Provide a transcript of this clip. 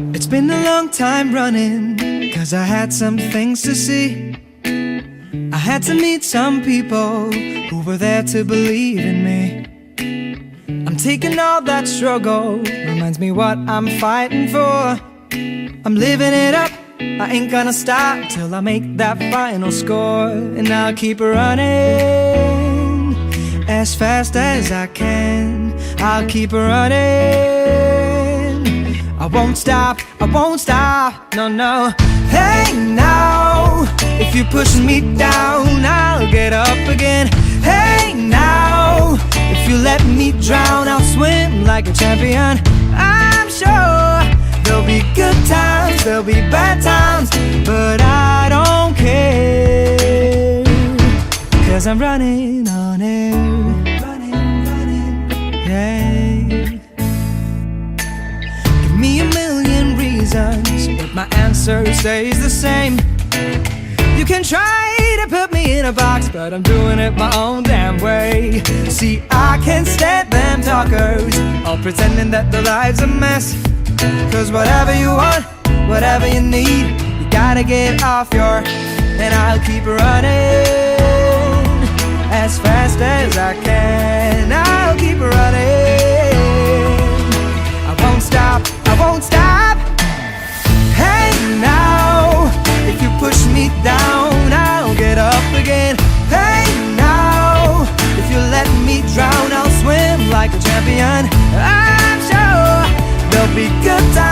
It's been a long time running, 'cause I had some things to see. I had to meet some people who were there to believe in me. I'm taking all that struggle, reminds me what I'm fighting for. I'm living it up, I ain't gonna stop till I make that final score. And I'll keep running as fast as I can. I'll keep running, I won't stop, no, no. Hey now, if you're pushing me down, I'll get up again. Hey now, if you let me drown, I'll swim like a champion. I'm sure there'll be good times, there'll be bad times, but I don't care, 'cause I'm running on air. Running, yeah. Give me a million reasons, but my answer stays the same. You can try to put me in a box, but I'm doing it my own damn way. See, I can't stand them talkers, all pretending that their life's a mess. 'Cause whatever you want, whatever you need, you gotta get off your, and I'll keep running as fast as I can. I'll keep running, I won't stop, I won't stop. Hey now, if you push me down, I'll get up again. Hey now, if you let me drown, I'll swim like a champion. I'm sure there'll be good times,